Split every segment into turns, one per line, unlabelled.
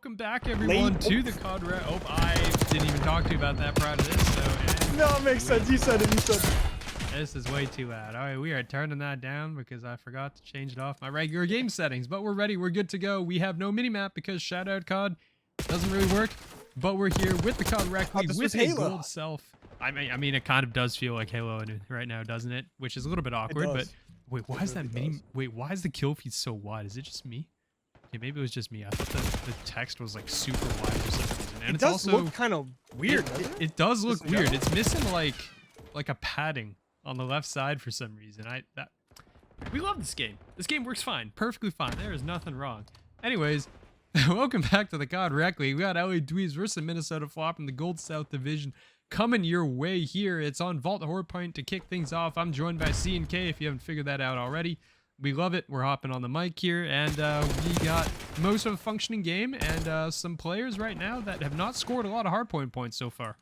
Welcome back, everyone, to the COD Rec. Oh, I didn't even talk to you about that prior to this, so...
No, it makes sense. You said it. You said it.
This is way too loud. All right, we are turning that down because I forgot to change it off my regular game settings, but we're ready. We're good to go. We have no minimap because Shoutout COD doesn't really work, but we're here with the COD Rec with a gold self. I mean, it kind of does feel like Halo right now, doesn't it? Which is a little bit awkward, but wait, why is that mini? Wait, why is the kill feed so wide? Is it just me? Yeah, maybe it was just me. I thought the text was like super wide for some reason. And
it does also look kind of weird.
It does look weird. It's missing like a padding on the left side for some reason. We love this game. This game works fine, perfectly fine. There is nothing wrong. Anyways, welcome back to the COD Rec League. We got LA Dweebs versus Minnesota Floppr in the Gold South Division coming your way here. It's on Vault Hardpoint to kick things off. I'm joined by C&K if you haven't figured that out already. We love it. We're hopping on the mic here, and we got most of a functioning game and some players right now that have not scored a lot of hardpoint points so far.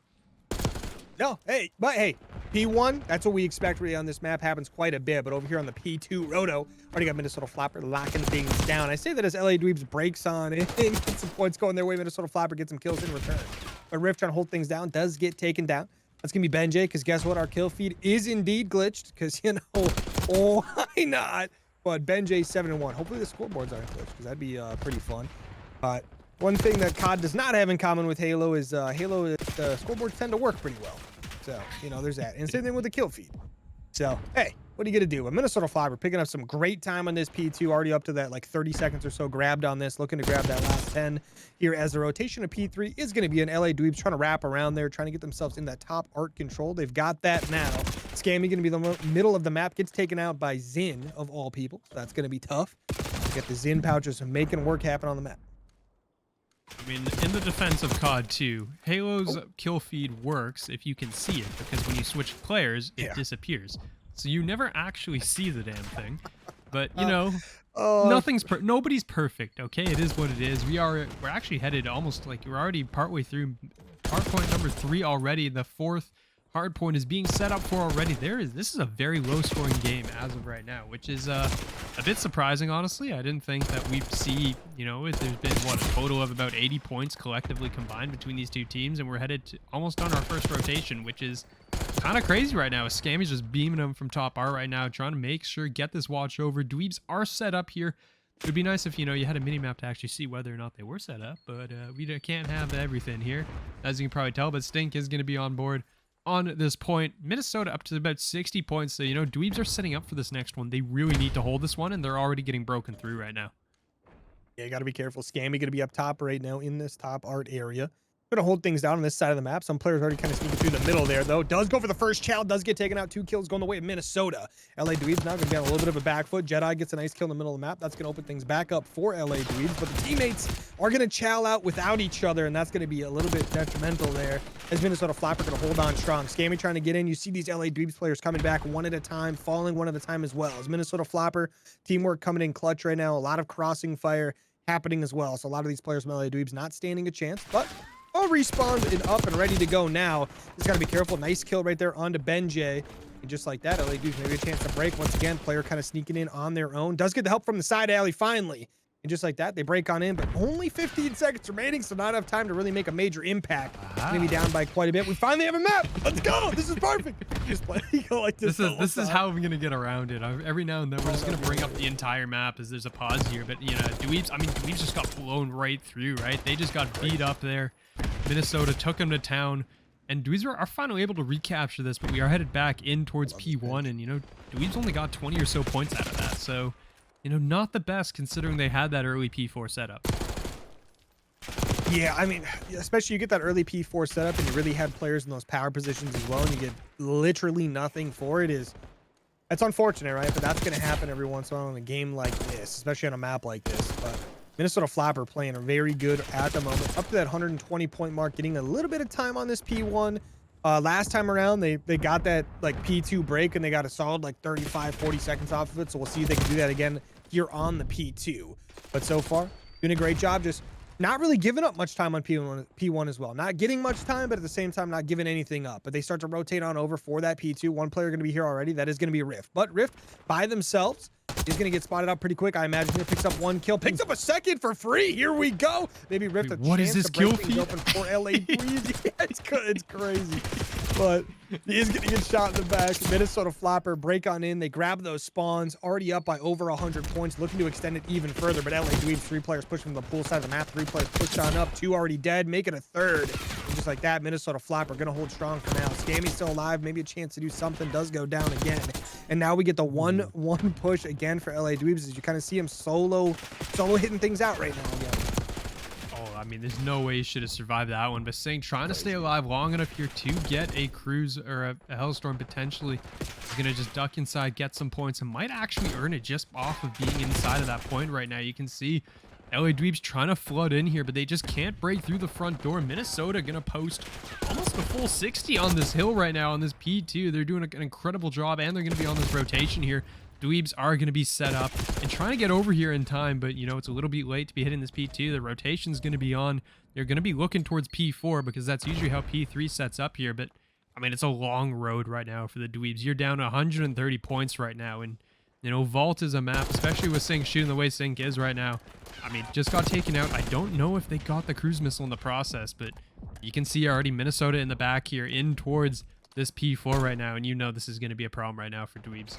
No, but hey, P1, that's what we expect really on this map. Happens quite a bit, but over here on the P2 Roto, already got Minnesota Floppr locking things down. I say that as LA Dweebs breaks on and get some points going their way. Minnesota Floppr gets some kills in return. But Rift trying to hold things down does get taken down. That's going to be Benjay, because guess what? Our kill feed is indeed glitched, because, you know, why not? But Benjay 7-1. Hopefully the scoreboards aren't glitched, because that'd be pretty fun. But one thing that COD does not have in common with Halo is Halo scoreboards tend to work pretty well. So, you know, there's that. And same thing with the kill feed. So, hey, what are you going to do? But Minnesota Floppr picking up some great time on this P2, already up to that like 30 seconds or so grabbed on this, looking to grab that last 10 here as the rotation of P3 is going to be an LA Dweebs trying to wrap around there, trying to get themselves in that top art control. They've got that now. Scammy going to be the middle of the map, gets taken out by Zin of all people. That's going to be tough. Get the Zin pouches and making work happen on the map.
I mean, in the defense of COD 2, Halo's kill feed works if you can see it, because when you switch players, it disappears. So you never actually see the damn thing. But, you know, nobody's perfect, okay? It is what it is. We're actually headed almost like we're already partway through hardpoint number 3 already. The 4th hardpoint is being set up for already. This is a very low scoring game as of right now, which is a bit surprising, honestly. I didn't think that we'd see, you know, there's been a total of about 80 points collectively combined between these two teams, and we're headed to almost on our first rotation, which is kind of crazy right now. Scammy's just beaming them from top R right now, trying to make sure get this watch over. Dweebs are set up here. It would be nice if, you know, you had a mini-map to actually see whether or not they were set up, but we can't have everything here, as you can probably tell. But Stink is going to be on board on this point. Minnesota up to about 60 points, so, you know, Dweebs are setting up for this next one. They really need to hold this one, and they're already getting broken through right now.
Yeah, you got to be careful. Scammy going to be up top right now in this top art area. Going to hold things down on this side of the map. Some players already kind of sneaking through the middle there, though. Does go for the first chow. Does get taken out. 2 kills going the way of Minnesota. LA Dweebs now going to get a little bit of a back foot. Jedi gets a nice kill in the middle of the map. That's going to open things back up for LA Dweebs. But the teammates are going to chow out without each other, and that's going to be a little bit detrimental there as Minnesota Floppr going to hold on strong. Scammy trying to get in. You see these LA Dweebs players coming back one at a time, falling one at a time as well. As Minnesota Floppr teamwork coming in clutch right now. A lot of crossing fire happening as well. So a lot of these players from LA Dweebs not standing a chance, but all respawned and up and ready to go now. Just got to be careful. Nice kill right there onto Benjay. And just like that, LA Dweebs maybe a chance to break. Once again, player kind of sneaking in on their own. Does get the help from the side alley finally. And just like that, they break on in, but only 15 seconds remaining, so not enough time to really make a major impact. Maybe down by quite a bit. We finally have a map. Let's go. This is perfect. Just play like this.
This is how I'm gonna get around it. Every now and then we're just gonna bring up the entire map as there's a pause here. But, you know, Dweebs just got blown right through, right? They just got beat up there. Minnesota took them to town, and Dweebs are finally able to recapture this, but we are headed back in towards P1, and, you know, Dweebs only got 20 or so points out of that, so, you know, not the best considering they had that early P4 setup.
Yeah, I mean, especially you get that early P4 setup and you really had players in those power positions as well, and you get literally nothing for it. That's unfortunate, right? But that's going to happen every once in a while in a game like this, especially on a map like this. But Minnesota Floppr playing a very good at the moment, up to that 120 point mark, getting a little bit of time on this P1. Last time around, they got that like P2 break and they got a solid like 35-40 seconds off of it. So we'll see if they can do that again here on the P2. But so far, doing a great job, just not really giving up much time on P1 as well. Not getting much time, but at the same time, not giving anything up. But they start to rotate on over for that P2. One player going to be here already. That is going to be Rift. But Rift by themselves He's going to get spotted out pretty quick. I imagine he picks up 1 kill. Picks up a second for free. Here we go. Maybe Rift
Wait,
a
what
chance
is this
to break
kill
things
feed?
open for LA Dweebs. Yeah, it's crazy. But he is going to get shot in the back. Minnesota Floppr break on in. They grab those spawns. Already up by over 100 points. Looking to extend it even further. But LA Dweebs, 3 players push from the pool side of the map. 3 players pushed on up. 2 already dead. Make it a 3rd. And just like that, Minnesota Floppr going to hold strong for now. Scammy's still alive. Maybe a chance to do something. Does go down again. And now we get the 1-1 push again for LA Dweebs as you kind of see him solo hitting things out right now again.
Oh, I mean, there's no way he should have survived that one. But Sing trying to stay alive long enough here to get a cruise or a Hellstorm potentially. He's going to just duck inside, get some points, and might actually earn it just off of being inside of that point right now. You can see LA Dweebs trying to flood in here, but they just can't break through the front door. Minnesota going to post almost a full 60 on this hill right now on this P2. They're doing an incredible job, and they're going to be on this rotation here. Dweebs are going to be set up and trying to get over here in time, but, you know, it's a little bit late to be hitting this P2. The rotation's going to be on. They're going to be looking towards P4 because that's usually how P3 sets up here, but, I mean, it's a long road right now for the Dweebs. You're down 130 points right now, and, you know, Vault is a map, especially with Sink shooting the way Sink is right now. I mean, just got taken out. I don't know if they got the cruise missile in the process, but you can see already Minnesota in the back here in towards this P4 right now, and you know this is going to be a problem right now for Dweebs.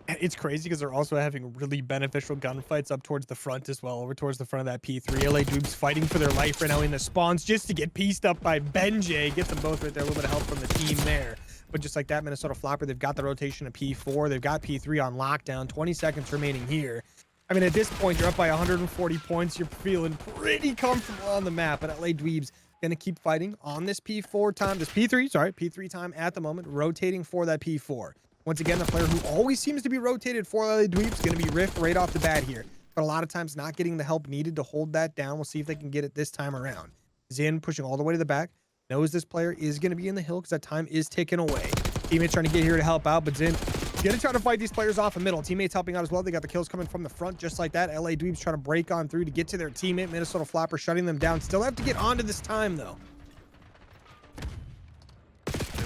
It's crazy because they're also having really beneficial gunfights up towards the front as well, over towards the front of that P3. LA Dweebs fighting for their life right now in the spawns just to get pieced up by Benjay. Gets them both right there. A little bit of help from the team there. But just like that, Minnesota Floppr, they've got the rotation of P4. They've got P3 on lockdown. 20 seconds remaining here. I mean, at this point, you're up by 140 points. You're feeling pretty comfortable on the map. But LA Dweebs going to keep fighting on this P4 time. This P3 time at the moment, rotating for that P4. Once again, the player who always seems to be rotated for LA Dweebs is going to be Rift right off the bat here. But a lot of times not getting the help needed to hold that down. We'll see if they can get it this time around. Zin pushing all the way to the back. Knows this player is going to be in the hill because that time is ticking away. Teammates trying to get here to help out, but Zin going to try to fight these players off the middle. Teammates helping out as well. They got the kills coming from the front just like that. LA Dweebs trying to break on through to get to their teammate. Minnesota Floppr shutting them down. Still have to get onto this time, though.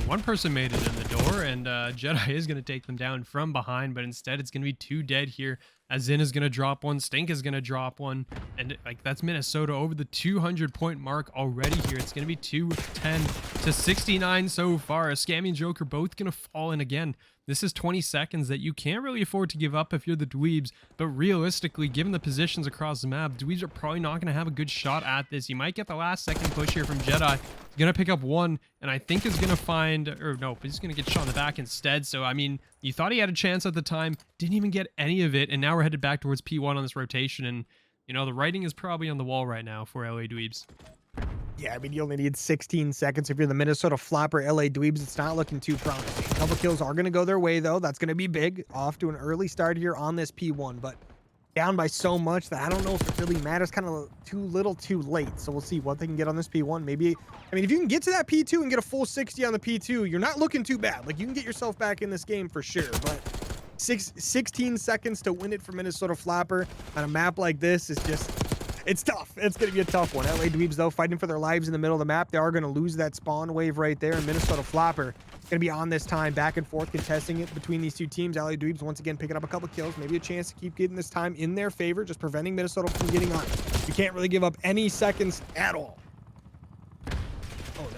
One person made it in the door, and Jedi is going to take them down from behind, but instead it's going to be 2 dead here. As Zin is going to drop one, Stink is going to drop one, and like that's Minnesota over the 200-point mark already here. It's going to be 210 to 69 so far. Scammy and Joker both going to fall in again. This is 20 seconds that you can't really afford to give up if you're the Dweebs, but realistically, given the positions across the map, Dweebs are probably not going to have a good shot at this. You might get the last second push here from Jedi. He's going to pick up one, and I think is going to find, or no, he's going to get shot in the back instead. So, I mean, you thought he had a chance at the time, didn't even get any of it, and now we're headed back towards P1 on this rotation, and, you know, the writing is probably on the wall right now for LA Dweebs.
Yeah, I mean, you only need 16 seconds. If you're the Minnesota Floppr, LA Dweebs, it's not looking too promising. A couple kills are going to go their way, though. That's going to be big. Off to an early start here on this P1, but down by so much that I don't know if it really matters. Kind of too little too late. So we'll see what they can get on this P1. Maybe, I mean, if you can get to that P2 and get a full 60 on the P2, you're not looking too bad. Like, you can get yourself back in this game for sure, but 16 seconds to win it for Minnesota Floppr on a map like this is just... it's tough. It's going to be a tough one. LA Dweebs, though, fighting for their lives in the middle of the map. They are going to lose that spawn wave right there. And Minnesota Floppr going to be on this time, back and forth, contesting it between these two teams. LA Dweebs, once again, picking up a couple kills. Maybe a chance to keep getting this time in their favor, just preventing Minnesota from getting on. You can't really give up any seconds at all. Oh, no.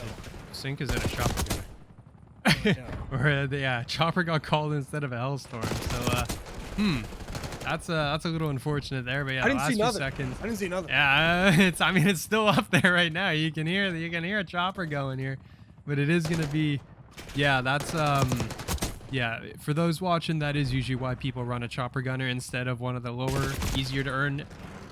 Sink is in a chopper guy.
Oh, no.
Or, yeah, chopper got called instead of a Hellstorm. So, That's a little unfortunate there, but yeah,
I
the
didn't
last
see
few
nothing.
seconds.
I didn't see nothing.
Yeah, I mean, it's still up there right now. You can hear a chopper going here, but it is gonna be, yeah, that's yeah. For those watching, that is usually why people run a chopper gunner instead of one of the lower, easier to earn,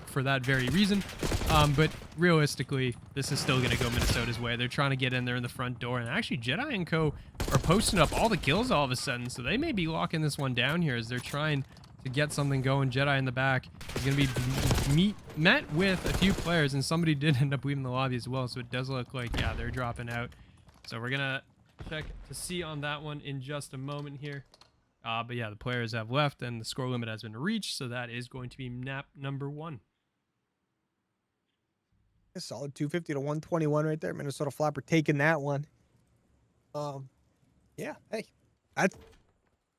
for that very reason. But realistically, this is still gonna go Minnesota's way. They're trying to get in there in the front door, and actually Jedi and Co are posting up all the kills all of a sudden, so they may be locking this one down here as they're trying to get something going. Jedi in the back is going to be met with a few players, and somebody did end up leaving the lobby as well, so it does look like, yeah, they're dropping out. So we're going to check to see on that one in just a moment here. But yeah, the players have left, and the score limit has been reached, so that is going to be map number 1.
A solid 250 to 121 right there. Minnesota Floppr taking that one. Yeah, hey, that's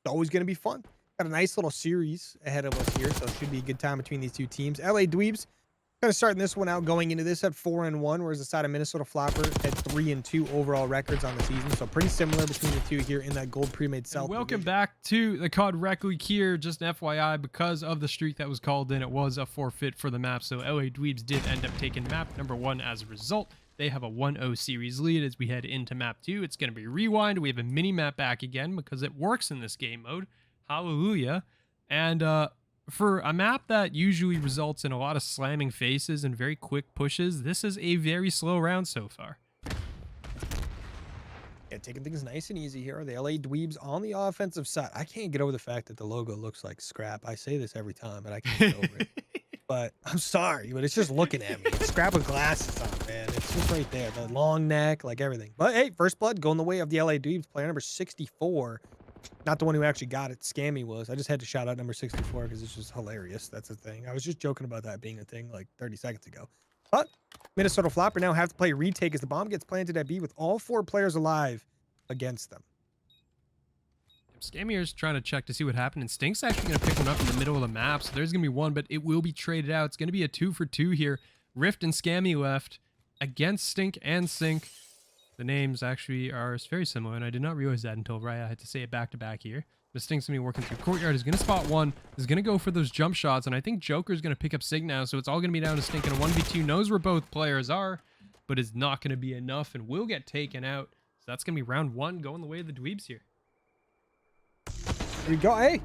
always going to be fun. Got a nice little series ahead of us here, so it should be a good time between these two teams. LA Dweebs kind of starting this one out, going into this at 4-1, whereas the side of Minnesota Floppr at 3-2 overall records on the season. So pretty similar between the two here in that gold pre-made South.
Welcome back to the COD Rec League here. Just an FYI, because of the streak that was called in, it was a forfeit for the map. So LA Dweebs did end up taking map number 1 as a result. They have a 1-0 series lead as we head into map 2. It's going to be rewind. We have a mini map back again because it works in this game mode. Hallelujah. And for a map that usually results in a lot of slamming faces and very quick pushes, this is a very slow round so far.
Yeah, taking things nice and easy here. The LA Dweebs on the offensive side. I can't get over the fact that the logo looks like scrap. I say this every time, but I can't get over it. But I'm sorry, but it's just looking at me. It's scrap with glasses on, man. It's just right there. The long neck, like everything. But hey, first blood going the way of the LA Dweebs, player number 64. Not the one who actually got it. Scammy was. I just had to shout out number 64 because it's just hilarious. That's the thing. I was just joking about that being a thing like 30 seconds ago. But Minnesota Floppr now have to play retake as the bomb gets planted at B with all 4 players alive against them.
Scammier's trying to check to see what happened, and Stink's actually going to pick one up in the middle of the map, so there's going to be one, but it will be traded out. It's going to be a 2-for-2 here. Rift and Scammy left against Stink and Sink. The names actually are very similar, and I did not realize that until Raya had to say it back-to-back here. But Stink's going to be working through Courtyard. He's going to spot one. He's going to go for those jump shots, and I think Joker's going to pick up Sig now, so it's all going to be down to Stink in a 1v2. Knows where both players are, but it's not going to be enough, and will get taken out. So that's going to be round 1 going the way of the Dweebs here.
Here we go. Hey,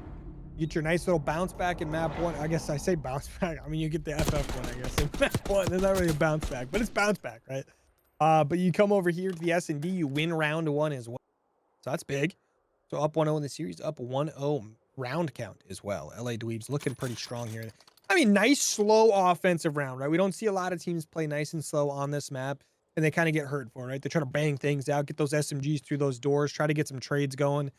you get your nice little bounce back in map 1. I guess I say bounce back. I mean, you get the FF one, I guess. In map 1, there's not really a bounce back, but it's bounce back, right? But you come over here to the S&D, you win round 1 as well. So that's big. So up 1-0 in the series, up 1-0 round count as well. LA Dweebs looking pretty strong here. I mean, nice, slow offensive round, right? We don't see a lot of teams play nice and slow on this map, and they kind of get hurt for it, right? They try to bang things out, get those SMGs through those doors, try to get some trades going.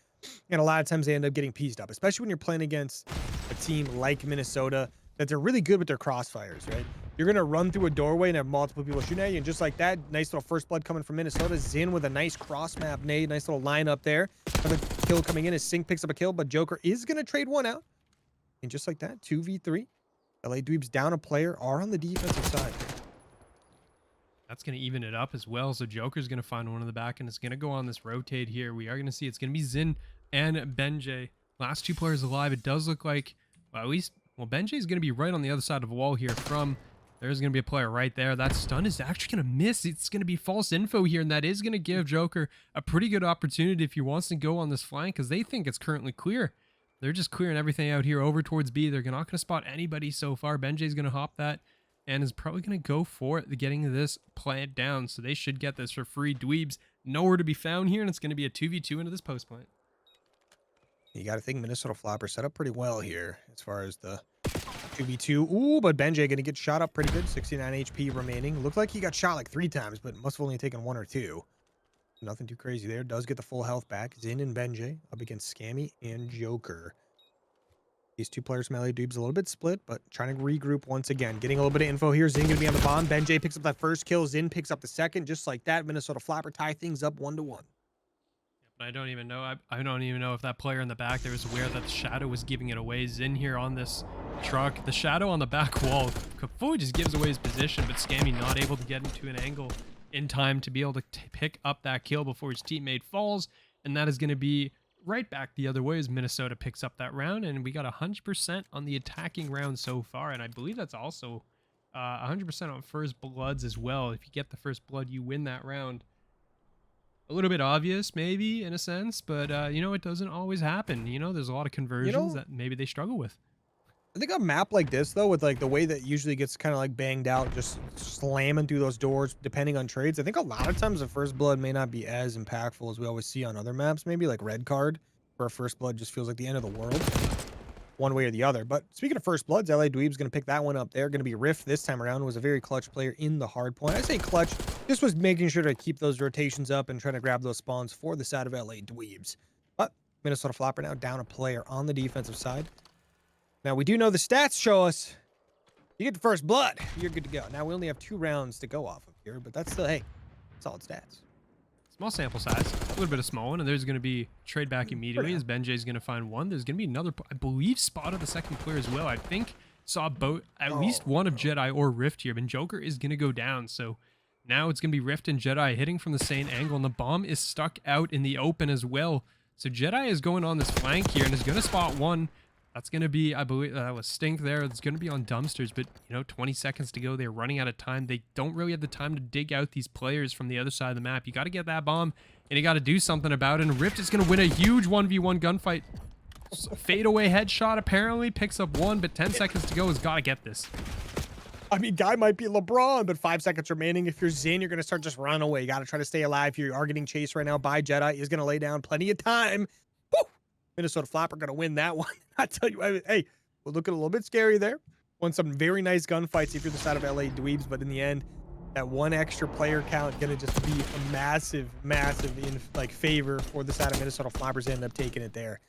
And a lot of times they end up getting pieced up, especially when you're playing against a team like Minnesota, that they're really good with their crossfires, right? You're going to run through a doorway and have multiple people shooting at you. And just like that, nice little first blood coming from Minnesota. Zin with a nice cross map nade. Nice little line up there. Another kill coming in as Sink picks up a kill, but Joker is going to trade one out. And just like that, 2v3. LA Dweebs down a player, are on the defensive side.
That's going to even it up as well. So Joker's going to find one in the back, and it's going to go on this rotate here. We are going to see it's going to be Zin and Benjay. Last 2 players alive. It does look like, well, at least, well, Benjay's going to be right on the other side of the wall here from, there's going to be a player right there. That stun is actually going to miss. It's going to be false info here, and that is going to give Joker a pretty good opportunity if he wants to go on this flank, because they think it's currently clear. They're just clearing everything out here over towards B. They're not going to spot anybody so far. Benjay's going to hop that and is probably going to go for it, getting this plant down. So they should get this for free. Dweebs nowhere to be found here, and it's going to be a 2v2 into this post plant.
You got to think Minnesota Floppr set up pretty well here as far as the 2v2. Ooh, but Benjay going to get shot up pretty good. 69 HP remaining. Looked like he got shot like 3 times, but must have only taken 1 or 2. Nothing too crazy there. Does get the full health back. Zin and Benjay up against Scammy and Joker. These 2 players from LA Dweebs a little bit split, but trying to regroup once again. Getting a little bit of info here. Zin going to be on the bomb. Benjay picks up that first kill. Zin picks up the second. Just like that, Minnesota Floppr tie things up 1-1.
I don't even know. I don't even know if that player in the back there was aware that the shadow was giving it away. Zin here on this truck. The shadow on the back wall fully just gives away his position, but Scammy not able to get into an angle in time to be able to pick up that kill before his teammate falls. And that is going to be right back the other way as Minnesota picks up that round. And we got 100% on the attacking round so far. And I believe that's also 100% on first bloods as well. If you get the first blood, you win that round. A little bit obvious, maybe, in a sense, but, you know, it doesn't always happen. You know, there's a lot of conversions that maybe they struggle with.
I think a map like this, though, with, like, the way that usually gets kind of, like, banged out, just slamming through those doors, depending on trades, I think a lot of times the first blood may not be as impactful as we always see on other maps, maybe, like Red Card, where a first blood just feels like the end of the world, one way or the other. But speaking of first bloods, LA Dweebs going to pick that one up there. Going to be Rift this time around. Was a very clutch player in the hard point. I say clutch. This was making sure to keep those rotations up and trying to grab those spawns for the side of LA Dweebs. But Minnesota Floppr now down a player on the defensive side. Now we do know the stats show us you get the first blood, you're good to go. Now we only have 2 rounds to go off of here, but that's still, hey, solid stats.
Small sample size, a little bit of small one, and there's going to be trade back immediately as Benjay's going to find one. There's going to be another, I believe, spot of the second player as well. I think saw both, at least one of Jedi or Rift here, but Joker is going to go down. So now it's going to be Rift and Jedi hitting from the same angle, and the bomb is stuck out in the open as well. So Jedi is going on this flank here and is going to spot one. That's going to be, I believe, that was Stink there. It's going to be on dumpsters, but, 20 seconds to go. They're running out of time. They don't really have the time to dig out these players from the other side of the map. You got to get that bomb, and you got to do something about it. And Rift is going to win a huge 1v1 gunfight. Fadeaway headshot apparently picks up one, but 10 seconds to go. Has got to get this.
I mean, guy might be LeBron, but 5 seconds remaining. If you're Zin, you're going to start just running away. You got to try to stay alive. You are getting chased right now by Jedi. He's going to lay down plenty of time. Woo! Minnesota Floppr going to win that one. I tell you, hey, we're looking a little bit scary there. Won some very nice gunfights if you're the side of LA Dweebs, but in the end, that one extra player count going to just be a massive in favor for the side of Minnesota Floppers. End up taking it there.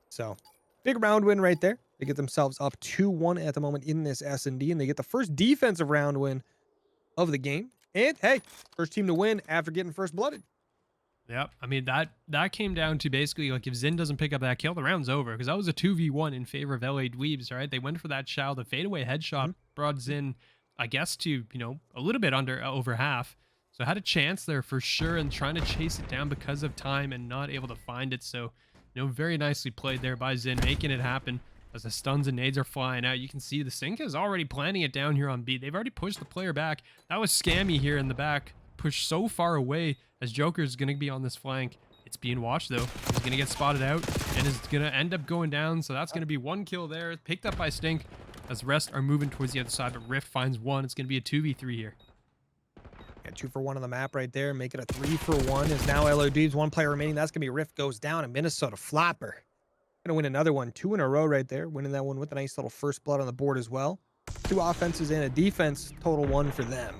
So big round win right there. They get themselves up 2-1 at the moment in this S&D, and they get the first defensive round win of the game. And hey, first team to win after getting first blooded.
Yep. I mean, that came down to basically, like, if Zin doesn't pick up that kill, the round's over, because that was a 2v1 in favor of LA Dweebs, right? They went for that Shao. The fadeaway headshot brought Zin, I guess, to, a little bit over half. So had a chance there for sure, and trying to chase it down because of time and not able to find it. So, very nicely played there by Zin, making it happen. As the stuns and nades are flying out, you can see the Sync is already planning it down here on B. They've already pushed the player back. That was Scammy here in the back, pushed so far away as Joker's going to be on this flank. It's being watched, though. He's going to get spotted out and is going to end up going down. So that's going to be one kill there, picked up by Stink, as the rest are moving towards the other side. But Rift finds one. It's going to be a 2v3 here.
Yeah, 2 for 1 on the map right there. Make it a 3 for 1. Is now LA Dweebs, 1 player remaining. That's going to be Rift goes down, and Minnesota Floppr gonna win another one, 2 in a row right there, winning that one with a nice little first blood on the board as well. 2 offenses and a defense, total 1 for them.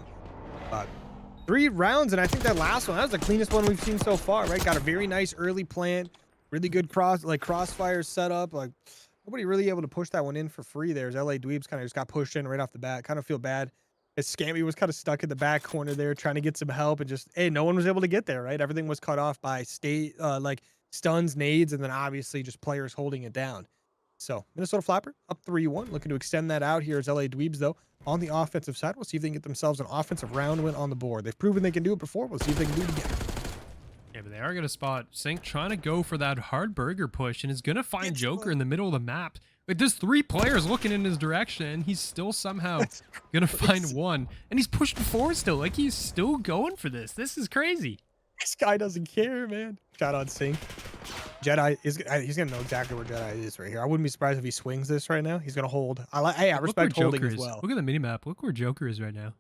3 rounds, and I think that last one, that was the cleanest one we've seen so far, right? Got a very nice early plant, really good crossfire setup. Like, nobody really able to push that one in for free there, as LA Dweebs kind of just got pushed in right off the bat. Kind of feel bad, as Scammy was kind of stuck in the back corner there trying to get some help, and just, hey, no one was able to get there, right? Everything was cut off by stuns, nades, and then obviously just players holding it down. So Minnesota Floppr up 3-1, looking to extend that out here as LA Dweebs, though, on the offensive side. We'll see if they can get themselves an offensive round win on the board. They've proven they can do it before. We'll see if they can do it again.
Yeah, but they are going to spot Sync trying to go for that hard burger push, and is going to find Joker in the middle of the map. Like, there's 3 players looking in his direction, and he's still somehow going to find one. And he's pushing forward still. Like, he's still going for this. This is crazy.
This guy doesn't care, man. Shout out Sync. Jedi is, he's gonna know exactly where Jedi is right here. I wouldn't be surprised if he swings this right now. He's gonna hold. I respect holding as well.
Look at the minimap. Look where Joker is right now.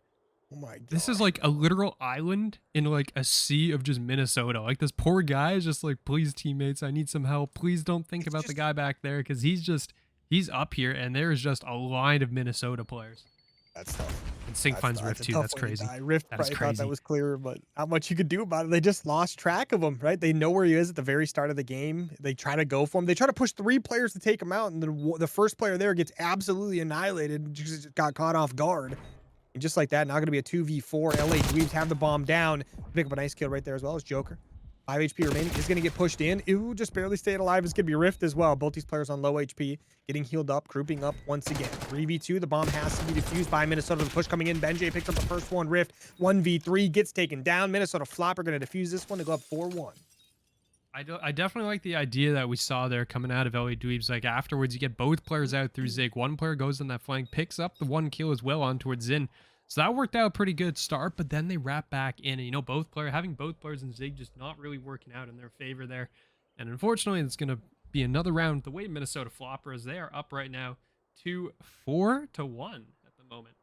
Oh my god.
This is like a literal island in like a sea of just Minnesota. Like, this poor guy is just like, please teammates, I need some help. Please don't think about the guy back there, because he's up here and there is just a line of Minnesota players.
That's tough.
And Sync finds Rift too. That's crazy.
Rift probably thought that was clear, but not much you could do about it. They just lost track of him, right? They know where he is at the very start of the game. They try to go for him. They try to push 3 players to take him out, and then the first player there gets absolutely annihilated and just got caught off guard. And just like that, now going to be a 2v4. LA Dweebs have the bomb down. Pick up a nice kill right there as well as Joker. 5 HP remaining. Is going to get pushed in. Ooh, just barely staying alive. It's going to be Rift as well. Both these players on low HP. Getting healed up, grouping up once again. 3v2. The bomb has to be defused by Minnesota. The push coming in. Benjay picks up the first one. Rift 1v3 gets taken down. Minnesota Floppr going to defuse this one to go up 4-1.
I definitely like the idea that we saw there coming out of LA Dweebs. Like, afterwards, you get both players out through Zig. One player goes on that flank, picks up the 1 kill as well on towards Zin. So that worked out a pretty good start, but then they wrap back in, and having both players in Zig just not really working out in their favor there. And unfortunately, it's going to be another round the way Minnesota Floppr is. They are up right now 4-1 at the moment.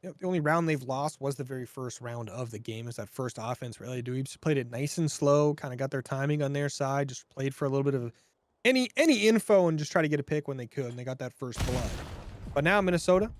Yep, the only round they've lost was the very first round of the game. Is that first offense really? Dweebs played it nice and slow, kind of got their timing on their side, just played for a little bit of any info and just try to get a pick when they could, and they got that first blood. But now Minnesota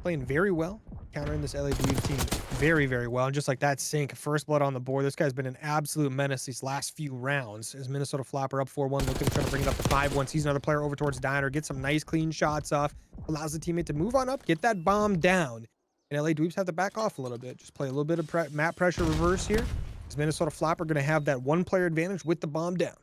playing very well, countering this LA Dweebs team very, very well. And just like that, Sync, first blood on the board. This guy's been an absolute menace these last few rounds. As Minnesota Floppr up 4-1, looking to try to bring it up to 5-1. Sees another player over towards Diner, get some nice clean shots off, allows the teammate to move on up, get that bomb down. And LA Dweebs have to back off a little bit. Just play a little bit of map pressure reverse here. Because Minnesota Floppr are going to have that one player advantage with the bomb down.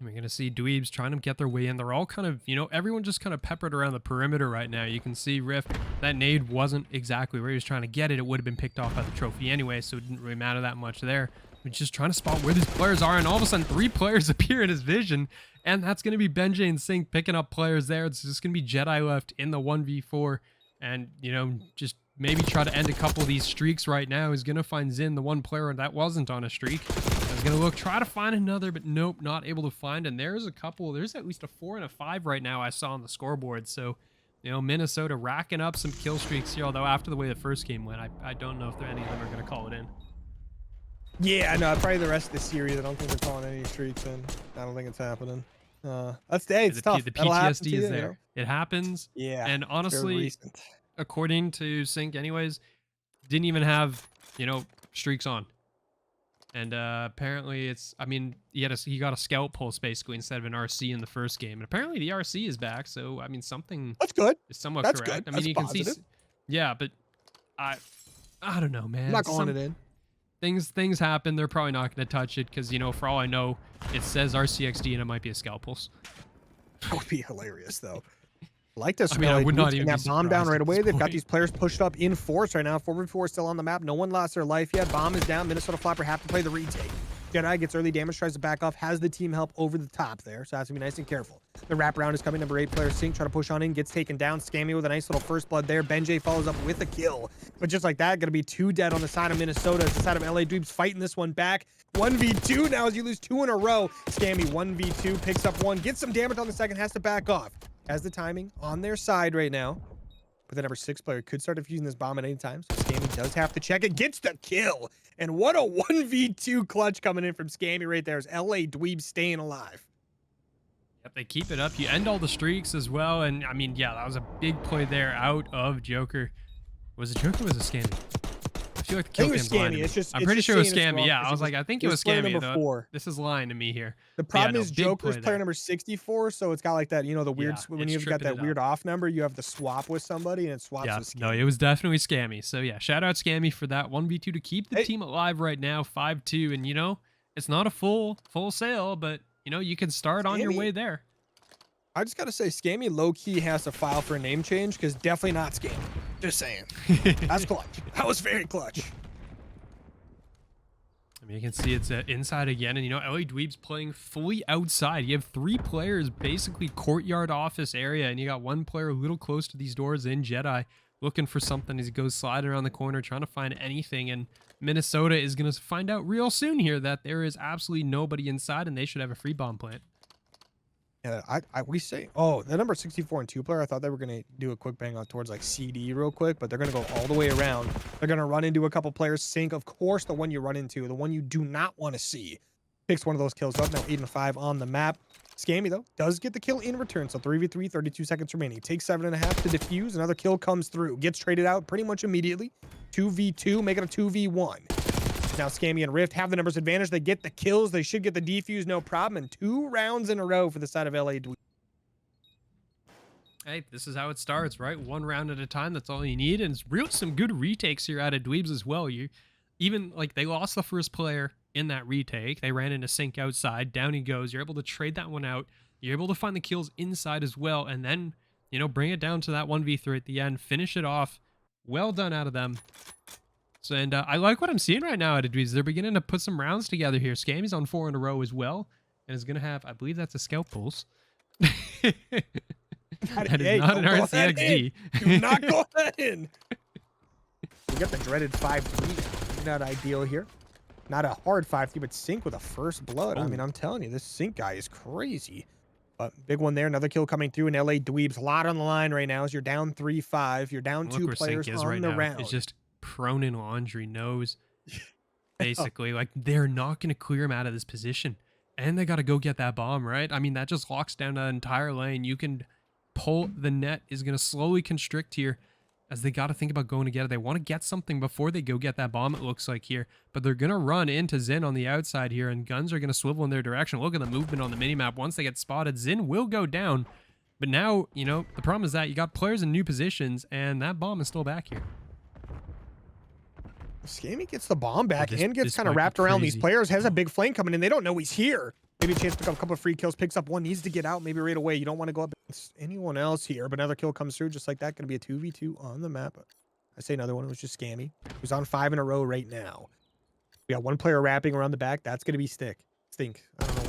We're going to see Dweebs trying to get their way in. They're all kind of, you know, everyone just kind of peppered around the perimeter right now. You can see Riff, that nade wasn't exactly where he was trying to get it. It would have been picked off by the trophy anyway, so it didn't really matter that much there. We're just trying to spot where these players are, and all of a sudden 3 players appear in his vision, and that's going to be Benjay and Sync picking up players there. It's just going to be Jedi left in the 1v4, and, you know, just maybe try to end a couple of these streaks right now. He's going to find Zin, the one player that wasn't on a streak. He's going to look, try to find another, but nope, not able to find. And there's a couple, there's at least a 4 and a 5 right now I saw on the scoreboard. So, you know, Minnesota racking up some kill streaks here, although after the way the first game went, I don't know if any of them are going to call it in.
Yeah, no, probably the rest of the series. I don't think they're calling any streaks in. I don't think it's happening. That's the, hey, it's tough.
The PTSD is there. You know? It happens.
Yeah.
And honestly, according to Sync anyways, didn't even have, you know, streaks on. And apparently it's, I mean, he got a scout pulse basically instead of an RC in the first game. And apparently the RC is back, so I mean something
that's good.
Is somewhat
that's
correct.
Good.
I mean,
that's
you
positive.
can see, yeah, but I don't know, man.
I'm not calling it in.
Things happen. They're probably not going to touch it because, you know, for all I know, it says RCXD and it might be a scout pulse.
That would be hilarious though. Like this,
I mean, I would not even
that bomb down right away. They've got these players pushed up in force right now. 4v4 still on the map. No one lost their life yet. Bomb is down. Minnesota Floppr have to play the retake. Jedi gets early damage, tries to back off, has the team help over the top there, so has to be nice and careful. The wraparound is coming. Number 8 player Sync trying to push on in, gets taken down. Scammy with a nice little first blood there. Benjay follows up with a kill. But just like that, going to be 2 dead on the side of Minnesota. It's the side of LA Dweebs fighting this one back. 1v2 now as you lose 2 in a row. Scammy 1v2 picks up 1, gets some damage on the second, has to back off. Has the timing on their side right now. But the number 6 player could start defusing this bomb at any time. So Scammy does have to check it. Gets the kill. And what a 1v2 clutch coming in from Scammy right there as LA Dweebs staying alive.
Yep, they keep it up. You end all the streaks as well. And I mean, yeah, that was a big play there out of Joker. Was it Joker or was it Scammy? I feel like the kill cam's lying to me. I'm pretty sure it was Scammy. Yeah, I was like, I think it was Scammy.
Number 4.
This is lying to me here.
The problem is Joker's player number 64, so it's got like that, you know, the weird, when you've got that weird off number, you have to swap with somebody and it swaps with Scammy.
No, it was definitely Scammy. So yeah, shout out Scammy for that 1v2 to keep the team alive right now, 5-2. And you know, it's not a full sale, but you know, you can start on your way there.
I just got to say, Scammy low-key has to file for a name change because definitely not Scammy. Just saying. That's clutch. That was very clutch.
I mean, you can see it's inside again, and you know, LA Dweebs playing fully outside. You have 3 players basically courtyard office area, and you got 1 player a little close to these doors in Jedi, looking for something as he goes sliding around the corner, trying to find anything. And Minnesota is going to find out real soon here that there is absolutely nobody inside, and they should have a free bomb plant.
Yeah, we say, oh, the number 64 and 2 player, I thought they were going to do a quick bang on towards like CD real quick, but they're going to go all the way around. They're going to run into a couple players. Sync, of course, the one you run into, the one you do not want to see. Picks one of those kills up. Now 8 and 5 on the map. Scammy, though, does get the kill in return. So 3v3, 32 seconds remaining. Takes 7.5 to defuse. Another kill comes through. Gets traded out pretty much immediately. 2v2, make it a 2v1. Now Scammy and Rift have the numbers advantage. They get the kills. They should get the defuse, no problem. And 2 rounds in a row for the side of LA Dweebs.
Hey, this is how it starts, right? 1 round at a time. That's all you need. And it's some good retakes here out of Dweebs as well. You even like they lost the first player in that retake. They ran into Sync outside. Down he goes. You're able to trade that one out. You're able to find the kills inside as well. And then, you know, bring it down to that 1v3 at the end. Finish it off. Well done out of them. So, and I like what I'm seeing right now out of Dweebs. They're beginning to put some rounds together here. Scammy's on 4 in a row as well. And is going to have, I believe that's a scout pulse. That is not an RCXD.
Do not go that in. We got the dreaded 5-3. Not ideal here. Not a hard 5-3, but Sync with a first blood. I mean, I'm telling you, this Sync guy is crazy. But big one there. Another kill coming through in LA Dweebs. A lot on the line right now as you're down 3-5. You're down 2 players on the round.
It's just prone in laundry nose. Basically, like they're not going to clear him out of this position. And they got to go get that bomb, right? I mean, that just locks down an entire lane. You can pull the net is going to slowly constrict here as they got to think about going together. They want to get something before they go get that bomb, it looks like here. But they're going to run into Zin on the outside here, and guns are going to swivel in their direction. Look at the movement on the minimap. Once they get spotted, Zin will go down. But now, you know, the problem is that you got players in new positions, and that bomb is still back here.
Scammy gets the bomb back and gets
this
kind of
might be
wrapped around these
crazy.
players. Has a big flank coming in. They don't know he's here. Maybe a chance to pick up a couple of free kills. Picks up one. Needs to get out maybe right away. You don't want to go up against anyone else here. But another kill comes through just like that. Going to be a 2v2 on the map. I say another one. It was just Scammy. He's on 5 in a row right now. We got one player wrapping around the back. That's going to be Stink. I don't know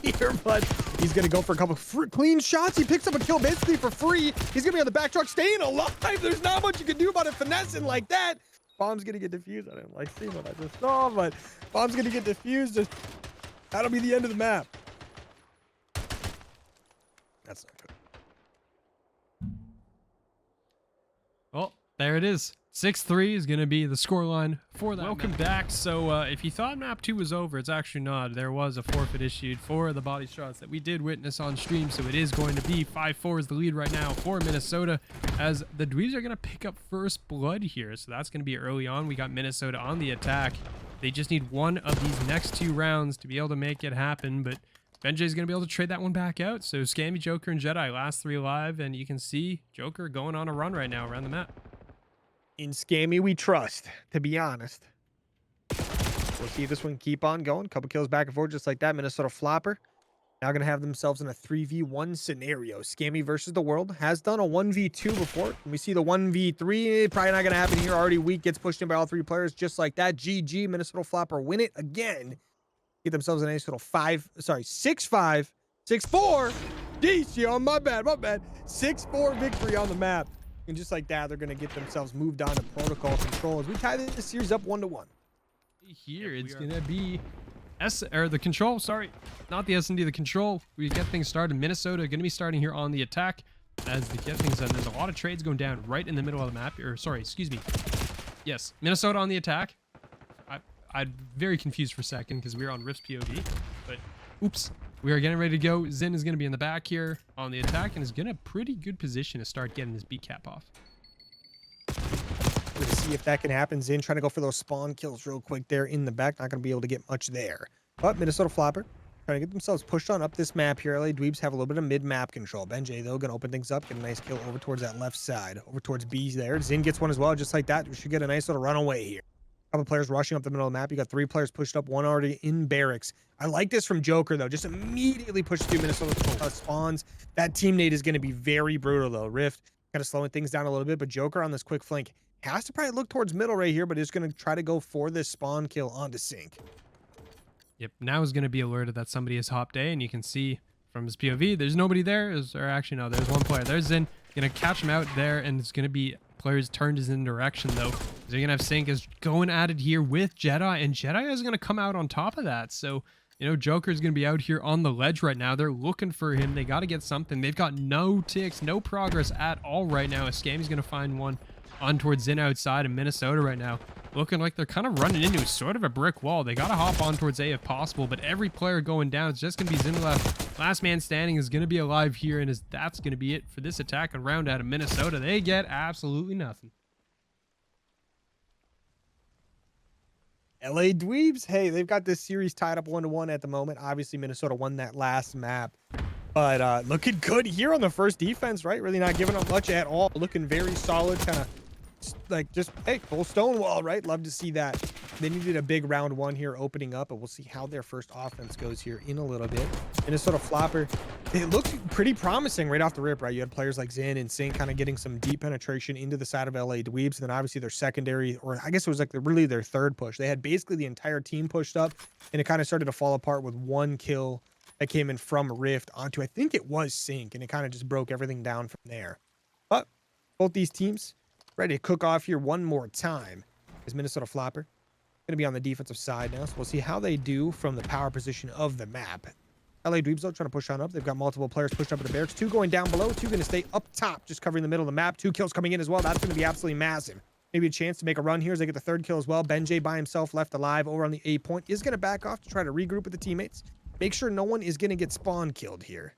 here, but he's going to go for a couple of clean shots. He picks up a kill basically for free. He's going to be on the back truck staying alive. There's not much you can do about it finessing like that. Bomb's going to get defused. I didn't like seeing what I just saw, but bomb's going to get defused. That'll be the end of the map. That's not good.
Well, there it is. 6-3 is going to be the scoreline for that. Welcome back. So if you thought map 2 was over, it's actually not. There was a forfeit issued for the body shots that we did witness on stream. So it is going to be 5-4 is the lead right now for Minnesota, as the Dweebs are going to pick up first blood here. So that's going to be early on. We got Minnesota on the attack. They just need one of these next 2 rounds to be able to make it happen. But Benjay's going to be able to trade that one back out. So Scammy, Joker, and Jedi last 3 alive. And you can see Joker going on a run right now around the map.
In Scammy, we trust, to be honest. We'll see if this one keep on going. Couple kills back and forth just like that. Minnesota Floppr now going to have themselves in a 3v1 scenario. Scammy versus the world. Has done a 1v2 before. And we see the 1v3. Probably not going to happen here. Already weak. Gets pushed in by all 3 players just like that. GG. Minnesota Floppr win it again. Get themselves a nice little 6-5, 6-4. DC, my bad. 6-4 victory on the map. And just like that, they're going to get themselves moved on to protocol control as we tie this series up 1-1.
Here, it's going to be the control. Sorry, not the S&D, the control. We get things started. Minnesota going to be starting here on the attack as they get things done. There's a lot of trades going down right in the middle of the map. Or sorry, excuse me. Yes, Minnesota on the attack. I'm very confused for a second because we were on Rift's POV, but oops. We are getting ready to go. Zin is going to be in the back here on the attack and is in a pretty good position to start getting his beat cap off.
We're going to see if that can happen. Zin trying to go for those spawn kills real quick there in the back. Not going to be able to get much there. But Minnesota Floppr trying to get themselves pushed on up this map here. LA Dweebs have a little bit of mid-map control. Benjay, though, going to open things up. Get a nice kill over towards that left side. Over towards B there. Zin gets one as well, just like that. We should get a nice little runaway here. Couple players rushing up the middle of the map. You got 3 players pushed up, 1 already in barracks. I like this from Joker, though. Just immediately push through Minnesota spawns. That teammate is going to be very brutal, though. Rift kind of slowing things down a little bit, but Joker on this quick flank has to probably look towards middle right here, but is going to try to go for this spawn kill onto Sync.
Yep, now is going to be alerted that somebody has hopped A, and you can see from his POV, there's nobody there. Or actually, no, there's one player. There's Zin. Going to catch him out there, and it's going to be players turned his in direction, though. They're going to have Sync is going at it here with Jedi, and Jedi is going to come out on top of that. So, you know, Joker's going to be out here on the ledge right now. They're looking for him. They got to get something. They've got no ticks, no progress at all right now. Scammy's going to find one on towards Zin outside in Minnesota right now. Looking like they're kind of running into sort of a brick wall. They got to hop on towards A if possible, but every player going down, it's just going to be Zin left. Last man standing is going to be alive here, and that's going to be it for this attack and round out of Minnesota. They get absolutely nothing.
LA Dweebs, hey, they've got this series tied up 1-1 at the moment. Obviously, Minnesota won that last map. But looking good here on the first defense, right? Really not giving up much at all. Looking very solid, kind of like just, hey, full Stonewall, right? Love to see that. They needed a big round 1 here opening up, and we'll see how their first offense goes here in a little bit. Minnesota Floppr, it looked pretty promising right off the rip, right? You had players like Zin and Sync kind of getting some deep penetration into the side of LA Dweebs, and then obviously their secondary, or I guess it was like really their third push. They had basically the entire team pushed up, and it kind of started to fall apart with one kill that came in from Rift onto, I think it was Sync, and it kind of just broke everything down from there. But both these teams ready to cook off here one more time. Is Minnesota Floppr going to be on the defensive side now, so we'll see how they do from the power position of the map. LA Dweebs, though, trying to push on up. They've got multiple players pushed up at the barracks. 2 going down below, 2 going to stay up top, just covering the middle of the map. 2 kills coming in as well. That's going to be absolutely massive. Maybe a chance to make a run here as they get the 3rd kill as well. Benjay by himself left alive over on the A point. Is going to back off to try to regroup with the teammates. Make sure no one is going to get spawn killed here.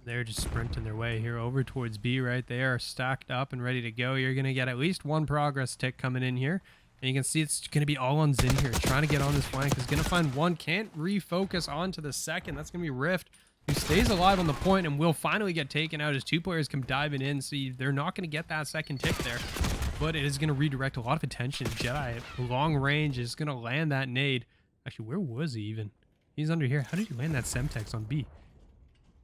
They're just sprinting their way here over towards B, right? They are stacked up and ready to go. You're going to get at least 1 progress tick coming in here. And you can see it's going to be all on Zin here. Trying to get on this flank. Is going to find 1. Can't refocus onto the 2nd. That's going to be Rift. who stays alive on the point and will finally get taken out as 2 players come diving in. So they're not going to get that second tick there, but it is going to redirect a lot of attention. Jedi, long range, is going to land that nade. Actually, where was he even? He's under here. How did he land that Semtex on B?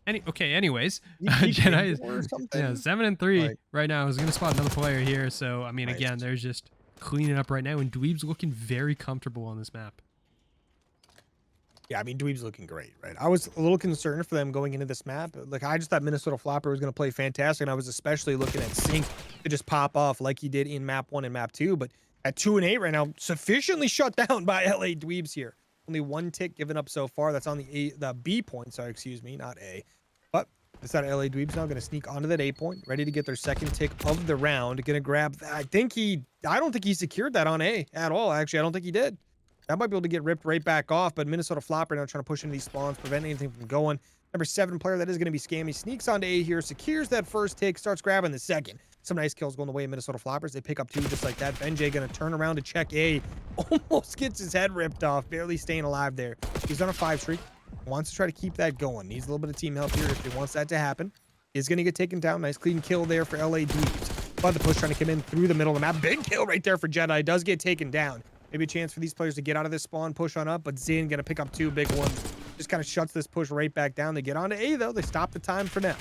Anyways, Jedi is 7-3 right now. He's going to spot another player here. So, I mean, again, they're just cleaning up right now, and Dweebs looking very comfortable on this map.
Yeah, I mean, Dweebs looking great, right? I was a little concerned for them going into this map. Like, I just thought Minnesota Floppr was going to play fantastic, and I was especially looking at Sync to just pop off like he did in map 1 and map 2. But at 2 and 8 right now, sufficiently shut down by LA Dweebs here. Only 1 tick given up so far. That's on the B point. Sorry, excuse me, not A. But this side of LA Dweebs now going to sneak onto that A point, ready to get their second tick of the round. Going to grab. I don't think he secured that on A at all. Actually, I don't think he did. That might be able to get ripped right back off. But Minnesota Floppr now trying to push into these spawns, prevent anything from going. Number 7 player, that is going to be Scammy. Sneaks onto A here, secures that first tick, starts grabbing the second. Some nice kills going the way of Minnesota Floppers. They pick up 2 just like that. Benjay going to turn around to check A. Almost gets his head ripped off. Barely staying alive there. He's on a 5 streak. Wants to try to keep that going. Needs a little bit of team help here if he wants that to happen. Is going to get taken down. Nice clean kill there for LA Dweebs. But the push trying to come in through the middle of the map. Big kill right there for Jedi. Does get taken down. Maybe a chance for these players to get out of this spawn, push on up. But Zin going to pick up 2 big ones. Just kind of shuts this push right back down. They get onto A, though. They stop the time for now.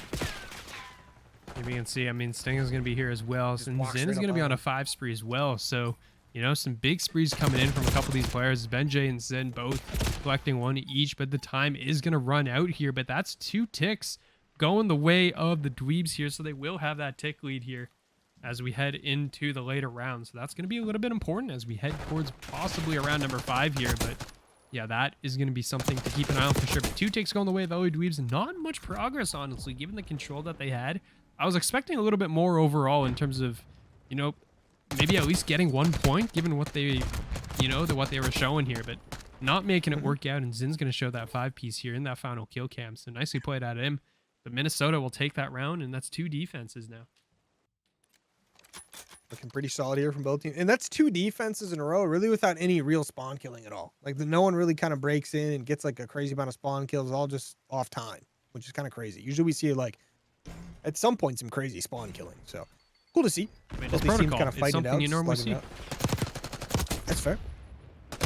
You can see, I mean, Sting is going to be here as well. And Zin is going to be on a 5 spree as well. So, you know, some big sprees coming in from a couple of these players. Benjay and Zin both collecting 1 each, but the time is going to run out here. But that's 2 ticks going the way of the Dweebs here. So they will have that tick lead here as we head into the later rounds. So that's going to be a little bit important as we head towards possibly around number 5 here. But yeah, that is going to be something to keep an eye on for sure. But 2 ticks going the way of LA Dweebs. Not much progress, honestly, given the control that they had. I was expecting a little bit more overall in terms of, you know, maybe at least getting 1 point, given what they, you know, what they were showing here, but not making it work out. And Zin's going to show that 5-piece here in that final kill cam. So nicely played out of him. But Minnesota will take that round, and that's 2 defenses now.
Looking pretty solid here from both teams. And that's 2 defenses in a row, really without any real spawn killing at all. Like, no one really kind of breaks in and gets, like, a crazy amount of spawn kills, all just off time, which is kind of crazy. Usually we see, like, at some point, some crazy spawn killing. So, cool to see.
I mean, it's protocol. Kind of it's something you normally see.
That's fair.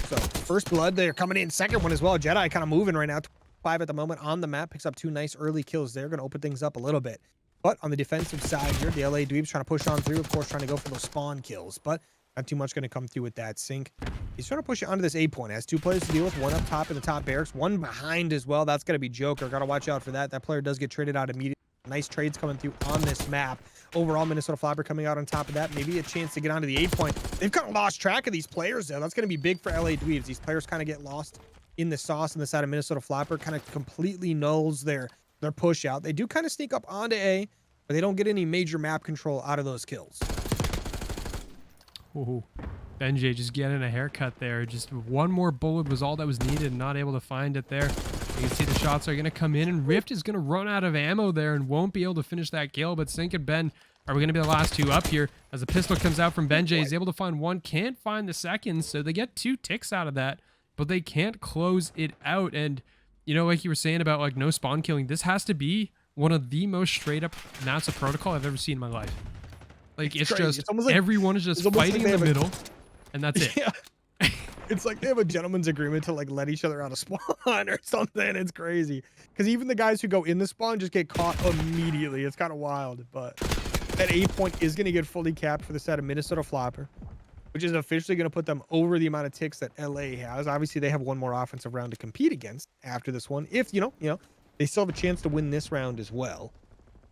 So, first blood, they're coming in. Second one as well. Jedi kind of moving right now. 5 at the moment on the map. Picks up 2 nice early kills there. Going to open things up a little bit. But on the defensive side here, the LA Dweebs trying to push on through. Of course, trying to go for those spawn kills. But not too much going to come through with that Sync. He's trying to push it onto this A point. Has 2 players to deal with. 1 up top in the top barracks. 1 behind as well. That's going to be Joker. Got to watch out for that. That player does get traded out immediately. Nice trades coming through on this map. Overall, Minnesota Floppr coming out on top of that. Maybe a chance to get onto the A point. They've kind of lost track of these players, though. That's going to be big for LA Dweebs. These players kind of get lost in the sauce on the side of Minnesota Floppr. Kind of completely nulls their push out. They do kind of sneak up onto A, but they don't get any major map control out of those kills.
Ooh. Benjay just getting a haircut there. Just 1 more bullet was all that was needed, and not able to find it there. You can see the shots are going to come in, and Rift is going to run out of ammo there and won't be able to finish that kill. But Sync and Ben are going to be the last 2 up here as the pistol comes out from Benjay. He's able to find 1, can't find the second, so they get 2 ticks out of that, but they can't close it out. And, you know, like you were saying about, like, no spawn killing, this has to be one of the most straight up maps of protocol I've ever seen in my life. Like, it's just, it's like, everyone is just fighting in the middle, and that's it.
Yeah. It's like they have a gentleman's agreement to, like, let each other out of spawn or something. It's crazy. Because even the guys who go in the spawn just get caught immediately. It's kind of wild. But that A point is going to get fully capped for the set of Minnesota Floppr, which is officially going to put them over the amount of ticks that LA has. Obviously, they have 1 more offensive round to compete against after this one. If, you know, they still have a chance to win this round as well.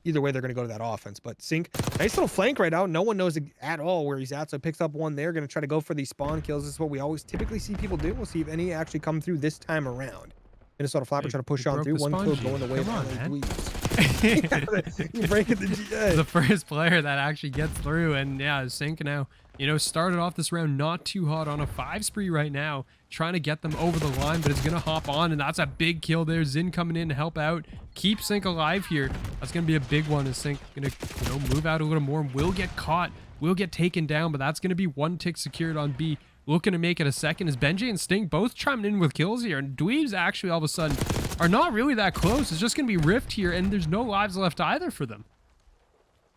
Either way, they're going to go to that offense. But Sync, nice little flank right now. No one knows at all where he's at, so picks up 1 there. Going to try to go for these spawn kills. This is what we always typically see people do. We'll see if any actually come through this time around. Minnesota Floppr trying to push on through. 1 kill going the way of LA Dweebs. You break it the
first player that actually gets through. And yeah, Sync now, you know, started off this round not too hot on a 5 spree right now, trying to get them over the line, but it's going to hop on, and that's a big kill there. Zin coming in to help out, keep Sync alive here. That's going to be a big one as Sync going to, you know, move out a little more and will get caught, will get taken down, but that's going to be 1 tick secured on B. Looking to make it a second as Benjay and Sting both chiming in with kills here, and Dweebs actually all of a sudden are not really that close. It's just going to be Rift here, and there's no lives left either for them.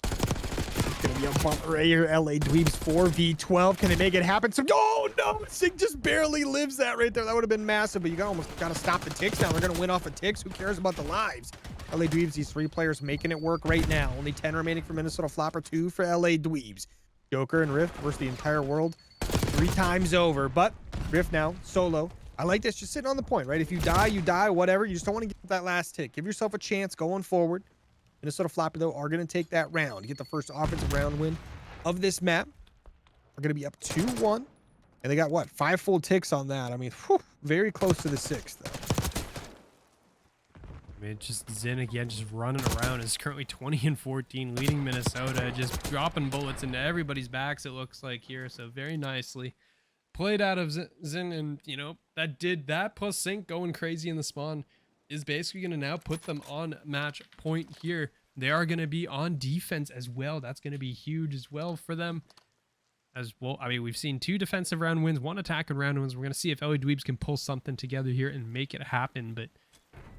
It's going to be a bump right here. LA Dweebs 4v12. Can they make it happen? So, oh, no. Sig just barely lives that right there. That would have been massive, but you almost got to stop the ticks now. They're going to win off of ticks. Who cares about the lives? LA Dweebs, these 3 players making it work right now. Only 10 remaining for Minnesota Floppr, 2 for LA Dweebs. Joker and Rift versus the entire world 3 times over, but Rift now solo. I like this, just sitting on the point, right? If you die, whatever. You just don't want to get that last tick. Give yourself a chance going forward. Minnesota Floppr, though, are going to take that round. Get the first offensive round win of this map. We're going to be up 2-1. And they got, what, 5 full ticks on that. I mean, whew, very close to the 6th, though.
I mean, just Zen again, just running around. Is currently 20-14, leading Minnesota. Just dropping bullets into everybody's backs, it looks like here. So very nicely played out of Zen, and you know that plus Sync going crazy in the spawn is basically going to now put them on match point here. They are going to be on defense as well. That's going to be huge as well for them as well. I mean, we've seen 2 defensive round wins, 1 attack and round wins. We're going to see if LA Dweebs can pull something together here and make it happen. But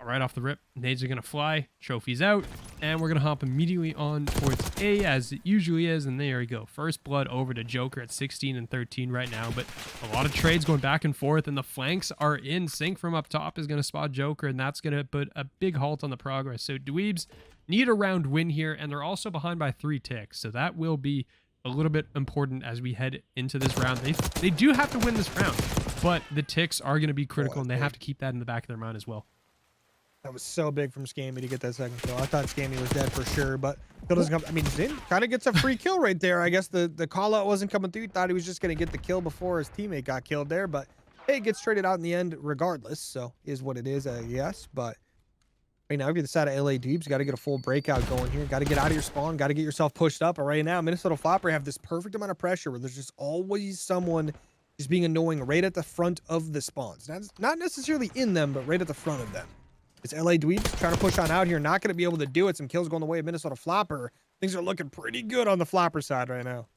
right off the rip, nades are going to fly, trophies out, and we're going to hop immediately on towards A as it usually is, and there we go. First blood over to Joker at 16 and 13 right now, but a lot of trades going back and forth, and the flanks are in. Sync from up top is going to spot Joker, and that's going to put a big halt on the progress. So Dweebs need a round win here, and they're also behind by 3 ticks, so that will be a little bit important as we head into this round. They do have to win this round, but the ticks are going to be critical, and they have to keep that in the back of their mind as well.
That was so big from Scammy to get that second kill. I thought Scammy was dead for sure, but kill doesn't come. I mean, Zin kind of gets a free kill right there. I guess the call out wasn't coming through. Thought he was just going to get the kill before his teammate got killed there, but hey, it gets traded out in the end regardless. So is what it is, I guess. But right now, if you're the side of LA Dweebs, you got to get a full breakout going here. Got to get out of your spawn. Got to get yourself pushed up. But right now, Minnesota Floppr have this perfect amount of pressure where there's just always someone just being annoying right at the front of the spawns. Not necessarily in them, but right at the front of them. It's LA Dweebs trying to push on out here. Not going to be able to do it. Some kills going the way of Minnesota Floppr. Things are looking pretty good on the Floppr side right now.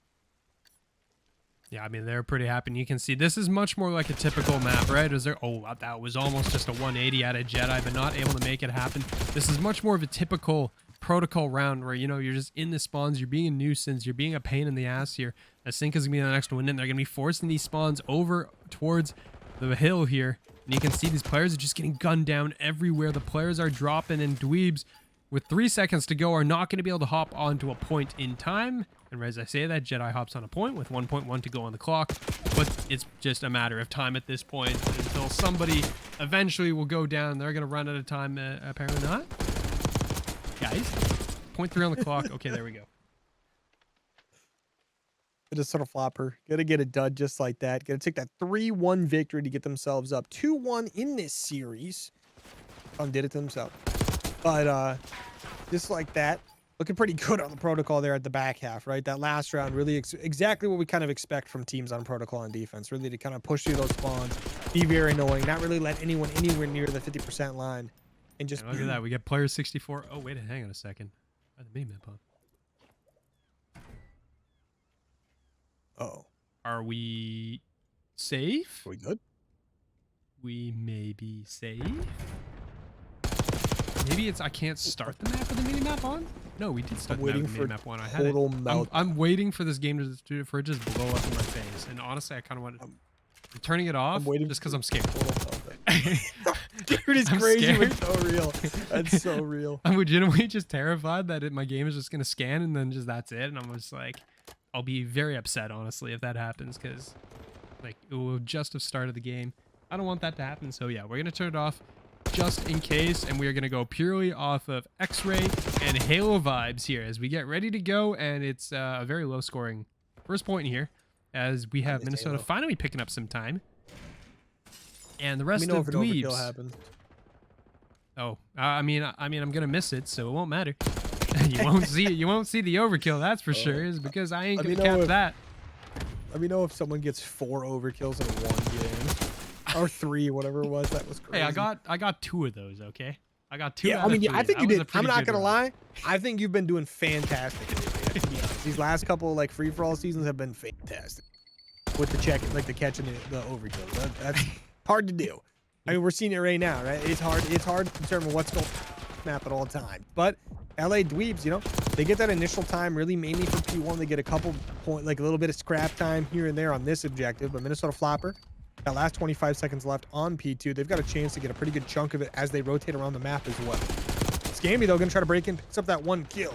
Yeah, I mean, they're pretty happy. And you can see this is much more like a typical map, right? Is there? Oh, that was almost just a 180 out of Jedi, but not able to make it happen. This is much more of a typical protocol round where, you know, you're just in the spawns. You're being a nuisance. You're being a pain in the ass here. As Sync is going to be the next one in. They're going to be forcing these spawns over towards the hill here. And you can see these players are just getting gunned down everywhere. The players are dropping, and Dweebs, with 3 seconds to go, are not going to be able to hop onto a point in time. And as I say that, Jedi hops on a point with 1.1 to go on the clock. But it's just a matter of time at this point until somebody eventually will go down. They're going to run out of time. Apparently not. Guys, 0.3 on the clock. Okay, there we go.
Minnesota Floppr gonna get a dud just like that. Gonna take that 3-1 victory to get themselves up 2-1 in this series. Did it themselves, but just like that, looking pretty good on the protocol there at the back half, right? That last round really exactly what we kind of expect from teams on protocol and defense, really to kind of push through those spawns, be very annoying, not really let anyone anywhere near the 50% line, and just
look at that. We get player 64. Oh wait, hang on a second. The mini map on.
Uh-oh.
Are we safe?
Are we good?
We may be safe. Maybe it's I can't start the map with the mini map on. No, we did start the mini map on. I had it. I'm waiting for this game to for it just blow up in my face. And honestly, I kind of want to. I'm turning it off just because I'm scared.
Dude, it's crazy, but so real. That's so real.
I'm legitimately just terrified that my game is just gonna scan and then just that's it. And I'm just like, I'll be very upset, honestly, if that happens, because like it will just have started the game. I don't want that to happen. So yeah, we're gonna turn it off just in case, and we are gonna go purely off of X-Ray and Halo vibes here as we get ready to go. And it's a very low scoring first point here, as we have Minnesota finally picking up some time, and the rest of Dweebs. Oh, I mean, I'm gonna miss it, so it won't matter. You won't see it. You won't see the overkill. That's for sure. Is because I ain't gonna cap that.
Let me know if someone gets 4 overkills in one game, or 3, whatever it was. That was crazy.
Hey, I got 2 of those. Okay, I got 2.
Yeah, I mean, I think you did. I'm not gonna lie. I think you've been doing fantastic. To be honest. These last couple like free for all seasons have been fantastic with the check, like the catch and the overkill. That's hard to do. I mean, we're seeing it right now, right? It's hard to determine what's going on map at all times. But LA Dweebs, you know, they get that initial time really mainly for P1. They get a couple point, like a little bit of scrap time here and there on this objective. But Minnesota Floppr, that last 25 seconds left on P2, they've got a chance to get a pretty good chunk of it as they rotate around the map as well. Scammy, though, going to try to break in, picks up that one kill.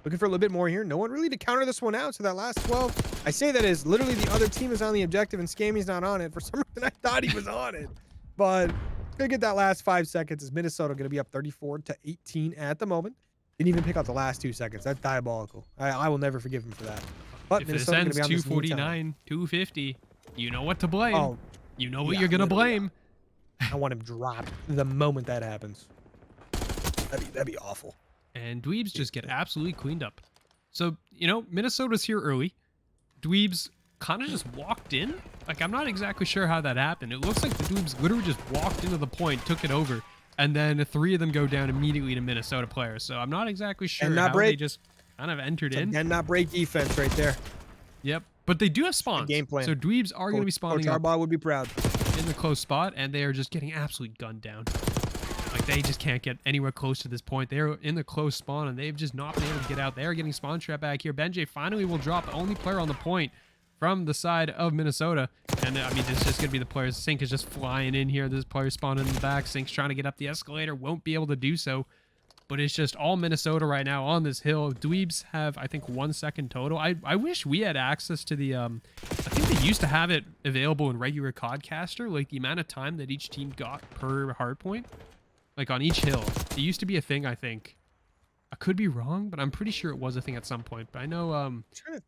Looking for a little bit more here. No one really to counter this one out. So that last 12, I say that is literally the other team is on the objective and Scammy's not on it. For some reason, I thought he was on it. But gonna get that last 5 seconds. Is Minnesota gonna be up 34-18 at the moment? Didn't even pick out the last 2 seconds. That's diabolical. I will never forgive him for that. But
if
Minnesota
this ends
gonna be on
249, 250, you know what to blame.
Oh,
you know what you're gonna blame.
I want him dropped the moment that happens. That'd be awful.
And Dweebs just get absolutely cleaned up. So, you know, Minnesota's here early. Dweebs kind of just walked in. Like, I'm not exactly sure how that happened. It looks like the Dweebs literally just walked into the point, took it over, and then 3 of them go down immediately to Minnesota players. So I'm not exactly sure how they just kind of entered in.
And not break defense right there.
Yep. But they do have spawns.
Game plan.
So Dweebs are going to be spawning
Coach Harbaugh would be proud.
in the close spot, and they are just getting absolutely gunned down. Like, they just can't get anywhere close to this point. They're in the close spawn, and they've just not been able to get out. They're getting spawn trap back here. Benjay finally will drop the only player on the point from the side of Minnesota. And, I mean, it's just going to be the players. Sync is just flying in here. This player spawning in the back. Sync's trying to get up the escalator. Won't be able to do so. But it's just all Minnesota right now on this hill. Dweebs have, I think, 1 second total. I wish we had access to the... I think they used to have it available in regular Codcaster. Like, the amount of time that each team got per hardpoint. Like, on each hill. It used to be a thing, I think. I could be wrong, but I'm pretty sure it was a thing at some point. But I know,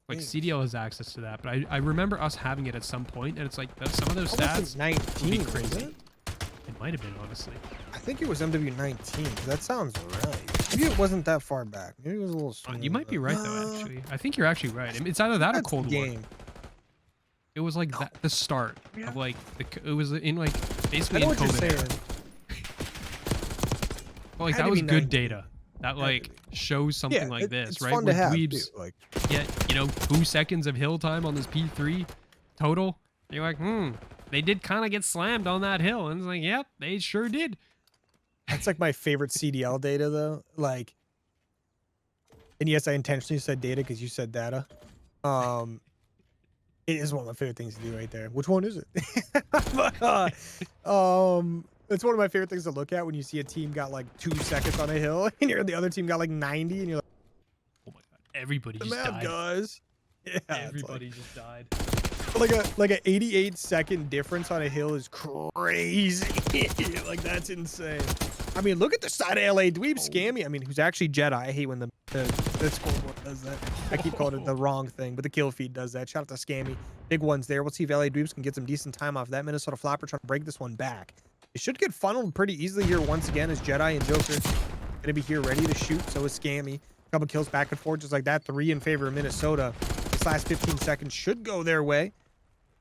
like, CDL has access to that. But I remember us having it at some point, and it's like, some of those stats
19,
would be crazy. It might have been, honestly.
I think it was MW19. That sounds right. Maybe it wasn't that far back. Maybe it was a little sooner.
You might be right, though, actually. I think you're actually right. I mean, it's either that or Cold War. It was, like, the start of, like, it was in, like, basically in COVID era. Well, like, that was good data. That, like, shows something like this,
it's
right?
Fun
Where
to have,
Dweebs
like,
get, you know, 2 seconds of hill time on this P3 total. You're like, they did kind of get slammed on that hill. And it's like, yep, they sure did.
That's, like, my favorite CDL data, though. Like, and yes, I intentionally said data because you said data. It is one of my favorite things to do right there. Which one is it? But, it's one of my favorite things to look at when you see a team got like 2 seconds on a hill and the other team got like 90 and you're like,
oh my god, everybody just died.
Guys. Yeah,
everybody just died.
Like a 88-second difference on a hill is crazy. Like, that's insane. I mean, look at the side of LA Dweeb Scammy. I mean, who's actually Jedi. I hate when the scoreboard does that. I keep calling it the wrong thing, but the kill feed does that. Shout out to Scammy. Big ones there. We'll see if LA Dweebs can get some decent time off that. Minnesota Floppr trying to break this one back. It should get funneled pretty easily here once again as Jedi and Joker gonna be here ready to shoot. So is Scammy. A couple kills back and forth just like that. 3 in favor of Minnesota. This last 15 seconds should go their way.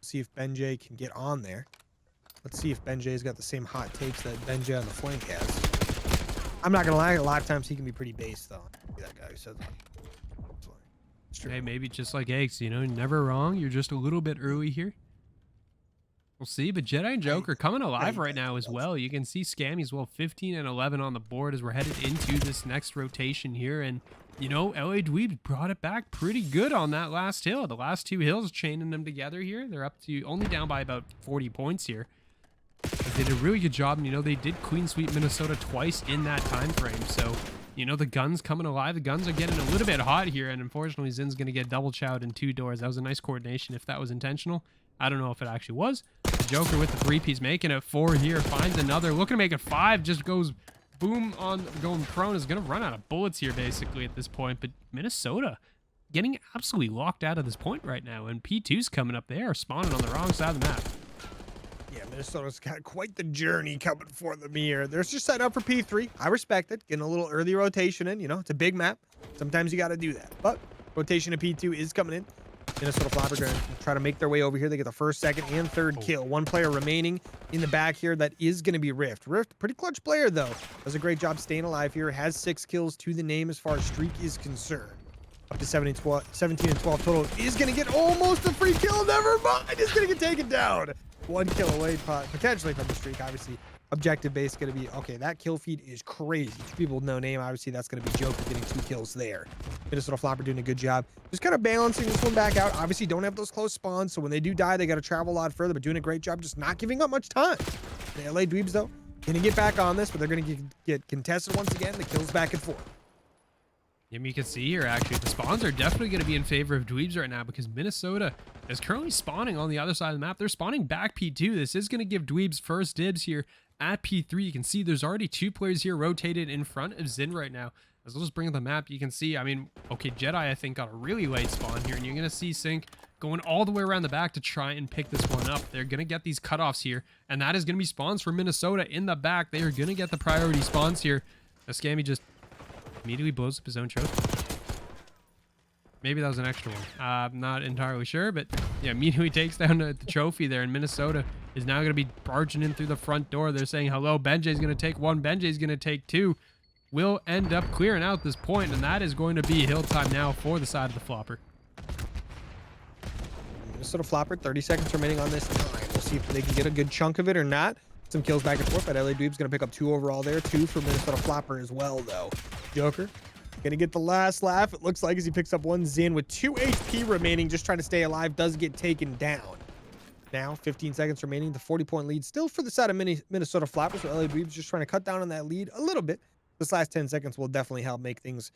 See if Benjay can get on there. Let's see if Benjay's got the same hot takes that Benjay on the flank has. I'm not gonna lie, a lot of times he can be pretty base though. That guy who said that.
Hey, maybe just like Eggs, you know, never wrong. You're just a little bit early here. We'll see, but Jedi and Joker coming alive right now as well. You can see Scammy as well, 15 and 11 on the board as we're headed into this next rotation here. And, you know, LA Dweebs brought it back pretty good on that last hill. The last 2 hills chaining them together here. They're up to only down by about 40 points here. They did a really good job, and, you know, they did clean sweep Minnesota twice in that time frame. So, you know, the guns coming alive. The guns are getting a little bit hot here, and unfortunately, Zin's going to get double chowed in 2 doors. That was a nice coordination if that was intentional. I don't know if it actually was. The Joker with the 3-piece, making it 4 here, finds another, looking to make it 5, just goes boom on going prone, is going to run out of bullets here basically at this point. But Minnesota getting absolutely locked out of this point right now, and P2's coming up. They are spawning on the wrong side of the map.
Yeah, Minnesota's got quite the journey coming for them here. They're just set up for P3. I respect it. Getting a little early rotation in, you know, it's a big map. Sometimes you got to do that. But rotation of P2 is coming in. Minnesota Floppr going to try to make their way over here. They get the 1st, 2nd, and 3rd kill. 1 player remaining in the back here. That is going to be Rift. Rift, pretty clutch player, though. Does a great job staying alive here. Has 6 kills to the name as far as streak is concerned. Up to 17 and 12 total. Is going to get almost a free kill. Never mind. Is going to get taken down. 1 kill away potentially from the streak. Obviously, objective base going to be, okay, that kill feed is crazy. 2 people with no name. Obviously, that's going to be Joker getting 2 kills there. Minnesota Floppr doing a good job. Just kind of balancing this one back out. Obviously, don't have those close spawns, so when they do die, they got to travel a lot further, but doing a great job just not giving up much time. The LA Dweebs, though, going to get back on this, but they're going to get contested once again. The kills back and forth.
Yeah, you can see here, actually, the spawns are definitely going to be in favor of Dweebs right now because Minnesota is currently spawning on the other side of the map. They're spawning back P2. This is going to give Dweebs first dibs here at P3. You can see there's already 2 players here rotated in front of Zin right now. As we'll just bring up the map, you can see, I mean, okay, Jedi, I think, got a really late spawn here, and you're going to see Sync going all the way around the back to try and pick this one up. They're going to get these cutoffs here, and that is going to be spawns for Minnesota in the back. They are going to get the priority spawns here. Now, Scammy just immediately blows up his own trophy. Maybe that was an extra one. I'm not entirely sure, but yeah, immediately takes down the trophy there, and Minnesota is now going to be barging in through the front door. They're saying, hello, Benjay's going to take 1, Benjay's going to take 2. Will end up clearing out this point, and that is going to be hill time now for the side of the Floppr.
Minnesota Floppr, 30 seconds remaining on this time. We'll see if they can get a good chunk of it or not. Some kills back and forth, but LA Dweeb's going to pick up 2 overall there. 2 for Minnesota Floppr as well, though. Joker going to get the last laugh, it looks like, as he picks up 1 Zin with 2 HP remaining, just trying to stay alive, does get taken down. Now, 15 seconds remaining, the 40-point lead still for the side of Minnesota Floppr, so LA Dweeb's just trying to cut down on that lead a little bit. This last 10 seconds will definitely help make things,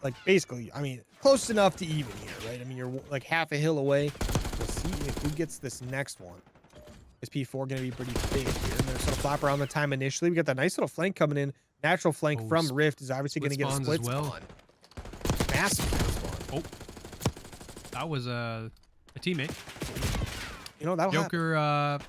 like, basically, I mean, close enough to even here, right? I mean, you're like half a hill away. We'll see if who gets this next one. Is P4 going to be pretty big here? Minnesota Floppr on the time initially. We got that nice little flank coming in. Natural flank from Rift is obviously going to get a split spawn. Massive spawn.
Oh, that was a teammate.
You know, that'll
Joker,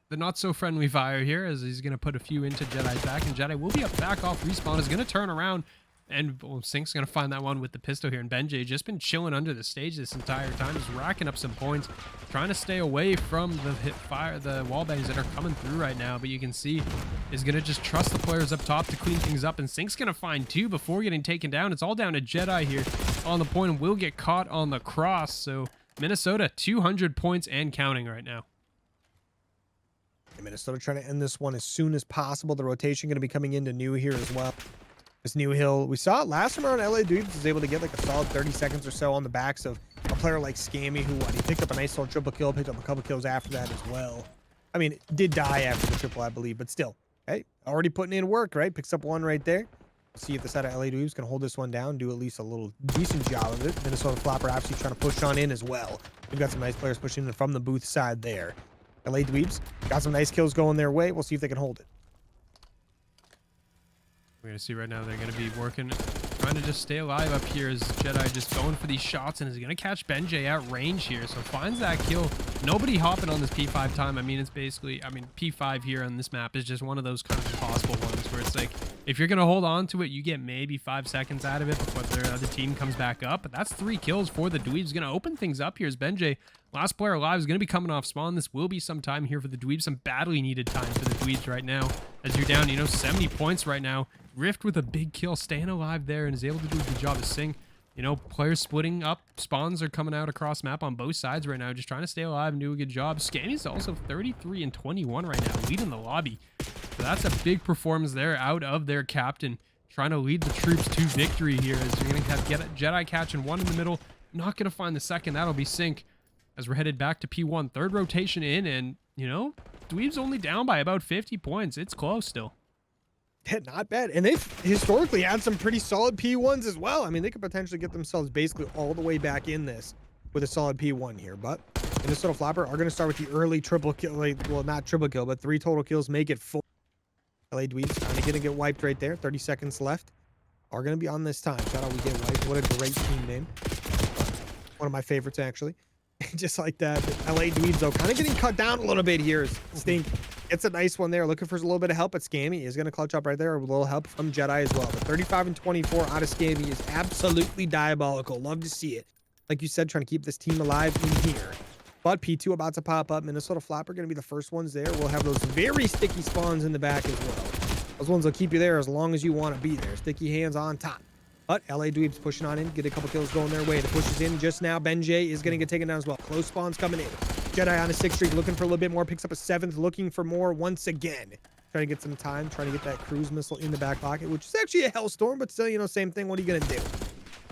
the not so friendly fire here, as he's going to put a few into Jedi's back, and Jedi will be up back off respawn, is going to turn around, and Sync's going to find that one with the pistol here, and Benjay just been chilling under the stage this entire time, just racking up some points, trying to stay away from the the wall bangs that are coming through right now, but you can see is going to just trust the players up top to clean things up, and Sync's going to find 2 before getting taken down. It's all down to Jedi here on the point, and will get caught on the cross, so Minnesota 200 points and counting right now.
Minnesota trying to end this one as soon as possible. The rotation going to be coming into New here as well. This New Hill, we saw it last time around. LA Dweebs was able to get like a solid 30 seconds or so on the backs of a player like Scammy, who he picked up a nice little triple kill, picked up a couple kills after that as well. I mean, did die after the triple, I believe, but still, hey, already putting in work, right? Picks up 1 right there. See if the side of LA Dweebs can hold this one down, do at least a little decent job of it. Minnesota Floppr obviously trying to push on in as well. We've got some nice players pushing in from the booth side there. LA Dweebs got some nice kills going their way. We'll see if they can hold it.
We're going to see right now they're going to be working, trying to just stay alive up here as Jedi just going for these shots, and is going to catch Benjay at range here. So finds that kill. Nobody hopping on this P5 time. I mean, it's basically, I mean, P5 here on this map is just one of those kind of impossible ones where it's like, if you're going to hold on to it, you get maybe 5 seconds out of it before the other team comes back up. But that's 3 kills for the Dweebs. Going to open things up here as Benjay, last player alive, is going to be coming off spawn. This will be some time here for the Dweebs. Some badly needed time for the Dweebs right now, as you're down, you know, 70 points right now. Rift with a big kill, staying alive there, and is able to do a good job of Sing. You know, players splitting up. Spawns are coming out across map on both sides right now, just trying to stay alive and do a good job. Scammy's also 33 and 21 right now, leading the lobby. So that's a big performance there out of their captain, trying to lead the troops to victory here, as you're going to have Jedi catching 1 in the middle. Not going to find the second. That'll be Sync, as we're headed back to P1. 3rd rotation in, and, you know, Dweeb's only down by about 50 points. It's close still.
Yeah, not bad. And they've historically had some pretty solid P1s as well. I mean, they could potentially get themselves basically all the way back in this with a solid P1 here. But Minnesota Floppr are going to start with the early triple kill. Like, well, not triple kill, but 3 total kills. Make it 4. LA Dweebs going to get wiped right there. 30 seconds left. Are going to be on this time. Shout out, we get wiped. What a great team name. One of my favorites, actually. Just like that. LA Dweebs, though, kind of getting cut down a little bit here. Stink. It's a nice one there. Looking for a little bit of help, but Scammy is going to clutch up right there. A little help from Jedi as well. But 35 and 24 out of Scammy is absolutely diabolical. Love to see it. Like you said, trying to keep this team alive in here. But P2 about to pop up. Minnesota Floppr going to be the first ones there. We'll have those very sticky spawns in the back as well. Those ones will keep you there as long as you want to be there. Sticky hands on top. But LA Dweebs pushing on in. Get a couple kills going their way. The push is in just now. Benjay is going to get taken down as well. Close spawns coming in. Jedi on a 6th streak, looking for a little bit more, picks up a 7th, looking for more once again. Trying to get some time, trying to get that cruise missile in the back pocket, which is actually a Hellstorm, but still, you know, same thing. What are you going to do?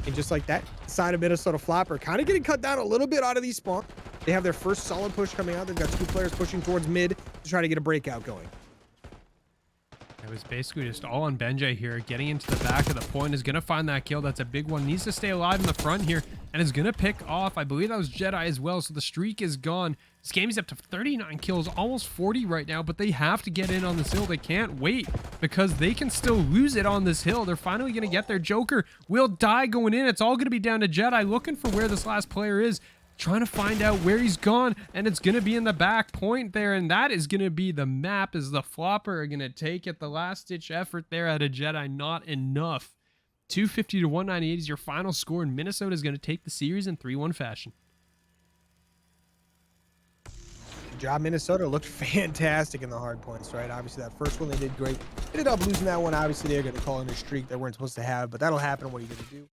And just like that, side of Minnesota Floppr kind of getting cut down a little bit out of these spawn. They have their first solid push coming out. They've got 2 players pushing towards mid to try to get a breakout going.
It was basically just all on Benjay here. Getting into the back of the point is going to find that kill. That's a big one. Needs to stay alive in the front here and is going to pick off. I believe that was Jedi as well. So the streak is gone. This game is up to 39 kills, almost 40 right now, but they have to get in on this hill. They can't wait because they can still lose it on this hill. They're finally going to get their Joker. Will die going in. It's all going to be down to Jedi looking for where this last player is, trying to find out where he's gone, and it's going to be in the back point there, and that is going to be the map as the Floppr are going to take it. The last-ditch effort there at a Jedi, not enough. 250 to 198 is your final score, and Minnesota is going to take the series in 3-1 fashion.
Good job, Minnesota. Looked fantastic in the hard points, right? Obviously, that first one, they did great. Ended up losing that one. Obviously, they're going to call in a streak they weren't supposed to have, but that'll happen. What are you going to do?